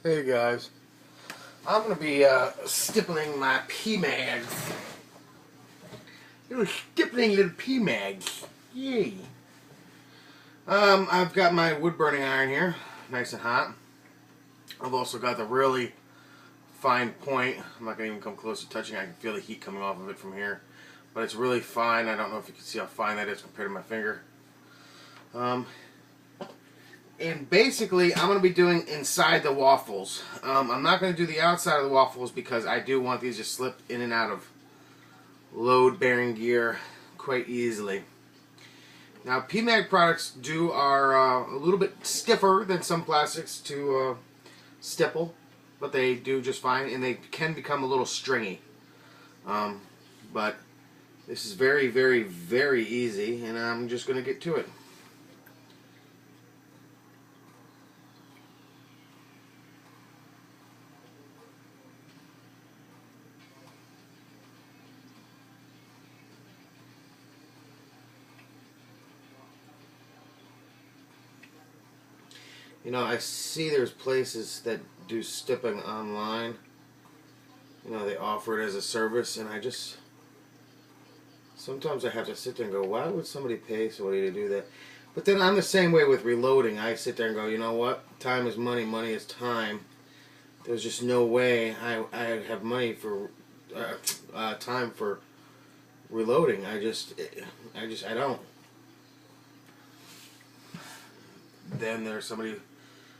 Hey guys, I'm going to be stippling my PMAGs. Little stippling little PMAGs. Yay. I've got my wood burning iron here, nice and hot. I've also got the really fine point. I'm not going to even come close to touching it. I can feel the heat coming off of it from here. But it's really fine. I don't know if you can see how fine that is compared to my finger. And basically, I'm going to be doing inside the waffles. I'm not going to do the outside of the waffles because I do want these to slip in and out of load-bearing gear quite easily. Now, PMAG products are a little bit stiffer than some plastics to stipple, but they do just fine, and they can become a little stringy. But this is very, very, very easy, and I'm just going to get to it. You know, I see there's places that do stippling online. You know, they offer it as a service, and sometimes I have to sit there and go, why would somebody pay somebody to do that? But then I'm the same way with reloading. I sit there and go, you know what? Time is money, money is time. There's just no way I have money for time for reloading. I don't. Then there's somebody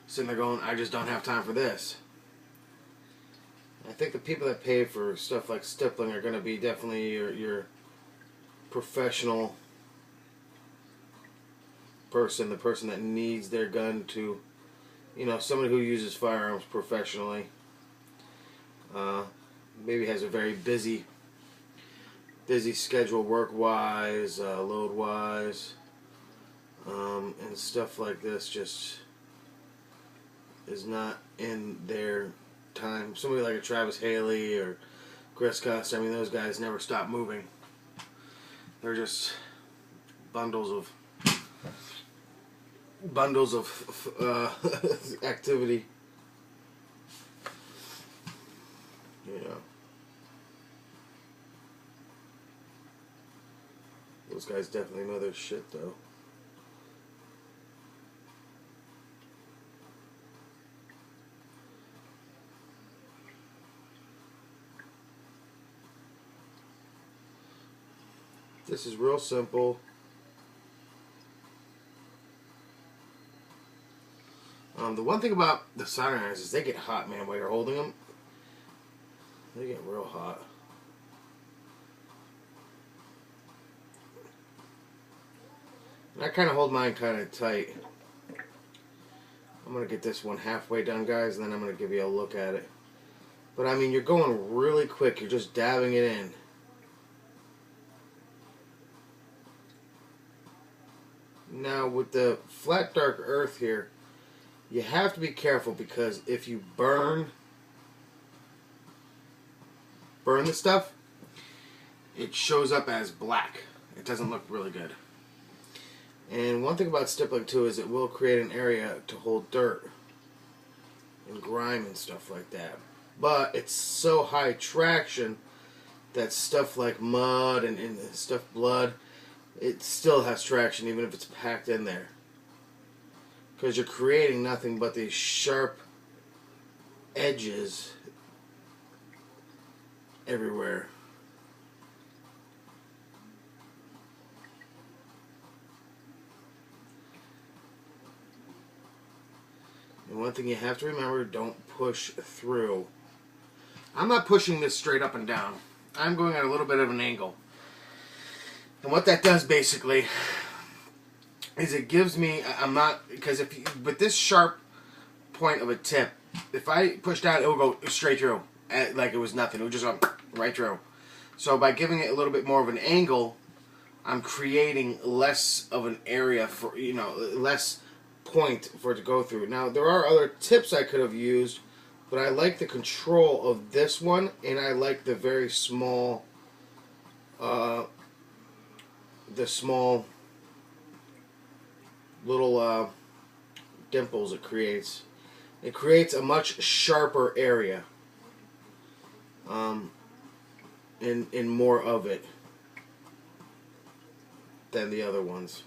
sitting there going, I just don't have time for this. I think the people that pay for stuff like stippling are going to be definitely your professional person, the person that needs their gun to, you know, somebody who uses firearms professionally. Maybe has a very busy schedule work-wise, load-wise, and stuff like this just is not in their time. Somebody like a Travis Haley or Chris Custer, I mean, those guys never stop moving. They're just bundles of activity. You know, those guys definitely know their shit, though. This is real simple. The one thing about the soldering irons is they get hot, man, while you're holding them. They get real hot. And I kind of hold mine kind of tight. I'm going to get this one halfway done, guys, and then I'm going to give you a look at it. But, I mean, you're going really quick. You're just dabbing it in. Now, with the flat dark earth here, you have to be careful because if you burn the stuff, it shows up as black. It doesn't look really good. And one thing about stippling too is it will create an area to hold dirt and grime and stuff like that. But it's so high traction that stuff like mud and stuff, blood, it still has traction even if it's packed in there. Because you're creating nothing but these sharp edges everywhere. And one thing you have to remember, don't push through. I'm not pushing this straight up and down. I'm going at a little bit of an angle. And what that does basically is it gives me, because with this sharp point of a tip, if I push down, it will go straight through, like it was nothing. It would just go right through. So by giving it a little bit more of an angle, I'm creating less of an area for, you know, less point for it to go through. Now, there are other tips I could have used, but I like the control of this one, and I like the very small, little dimples it creates. It creates a much sharper area. In more of it than the other ones.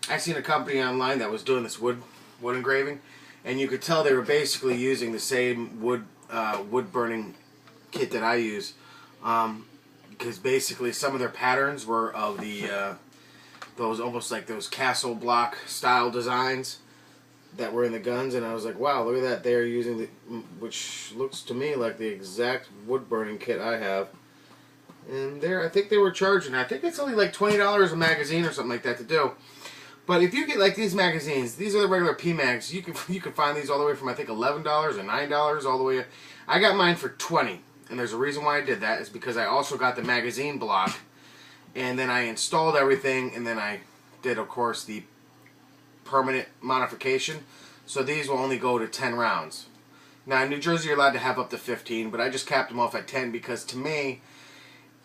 I seen a company online that was doing this wood engraving, and you could tell they were basically using the same wood burning kit that I use, because basically some of their patterns were of the those almost like those castle block style designs that were in the guns, and I was like, wow, look at that. They're using the, which looks to me like the exact wood burning kit I have. And I think they were charging, I think it's only like $20 a magazine or something like that to do. But if you get like these magazines, these are the regular PMAGs. You can find these all the way from I think $11 or $9 all the way. I got mine for $20, and there's a reason why I did that. Is because I also got the magazine block, and then I installed everything, and then I did, of course, the permanent modification. So these will only go to 10 rounds. Now in New Jersey you're allowed to have up to 15, but I just capped them off at 10 because to me,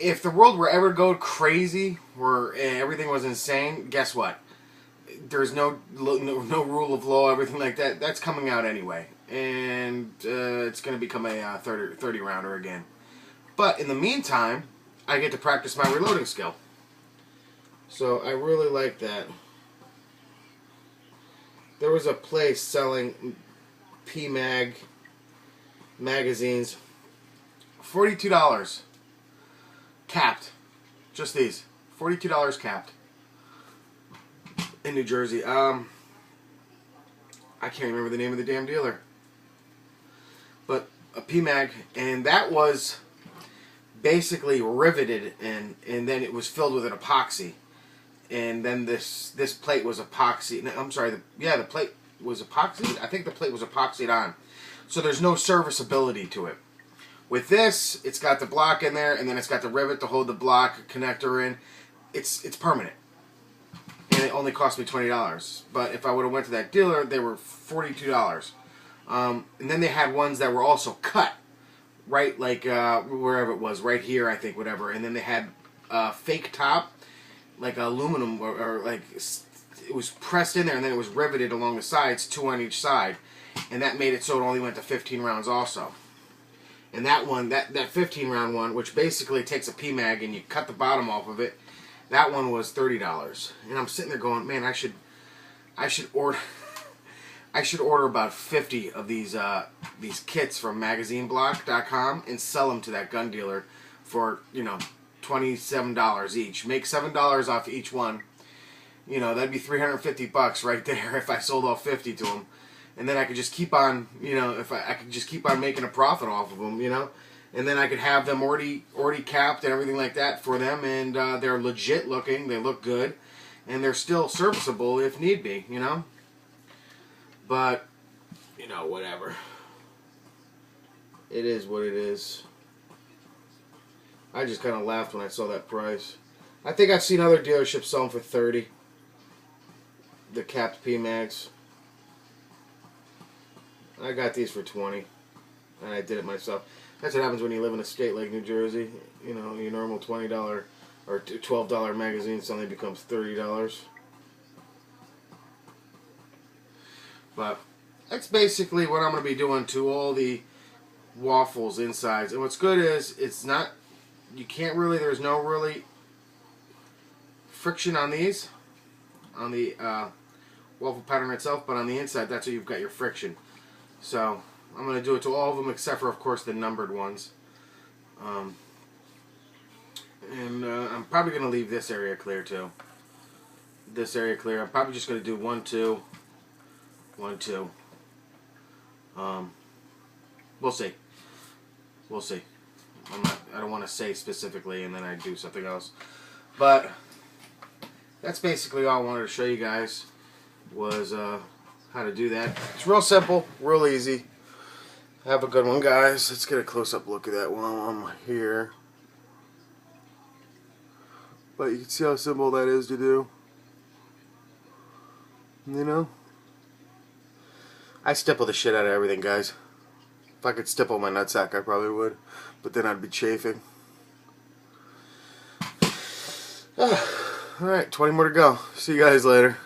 if the world were ever to go crazy, where everything was insane, guess what? There's no rule of law, everything like that. That's coming out anyway, and it's going to become a 30 rounder again. But in the meantime, I get to practice my reloading skill. So I really like that. There was a place selling PMAG magazines, $42 capped. Just these, $42 capped in New Jersey. I can't remember the name of the damn dealer, but a PMAG, and that was basically riveted, and then it was filled with an epoxy. And then this plate was epoxy. No, I'm sorry. The plate was epoxy. I think the plate was epoxied on. So there's no serviceability to it. With this, it's got the block in there, and then it's got the rivet to hold the block connector in. It's permanent, and it only cost me $20. But if I would have went to that dealer, they were $42. And then they had ones that were also cut, right, like wherever it was, right here, I think, whatever. And then they had fake top, like aluminum, or like it was pressed in there, and then it was riveted along the sides, 2 on each side, and that made it so it only went to 15 rounds also. And that one, that 15 round one, which basically takes a PMAG and you cut the bottom off of it, that one was $30. And I'm sitting there going, man, I should order about 50 of these kits from magazineblock.com and sell them to that gun dealer for, you know, $27 each. Make $7 off each one. You know, that'd be $350 right there if I sold all 50 to them. And then I could just keep on, you know, if I could just keep on making a profit off of them, you know. And then I could have them already capped and everything like that for them, and they're legit looking, they look good, and they're still serviceable if need be, you know. But, you know, whatever. It is what it is. I just kind of laughed when I saw that price. I think I've seen other dealerships sell them for $30. The capped PMAGs. I got these for $20, and I did it myself. That's what happens when you live in a state like New Jersey. You know, your normal $20 or $12 magazine suddenly becomes $30. But that's basically what I'm going to be doing to all the waffles insides. And what's good is it's not, you can't really, there's no really friction on these, on the waffle pattern itself, but on the inside, that's where you've got your friction. So I'm going to do it to all of them except for, of course, the numbered ones. I'm probably going to leave this area clear too. This area clear. I'm probably just going to do 1, 2, 1, 2. We'll see. We'll see. I don't want to say specifically and then I do something else. But that's basically all I wanted to show you guys was how to do that. It's real simple, real easy. Have a good one, guys. Let's get a close-up look at that while I'm here. But you can see how simple that is to do. You know? I stipple the shit out of everything, guys. If I could stipple my nutsack, I probably would. But then I'd be chafing. Alright, 20 more to go. See you guys later.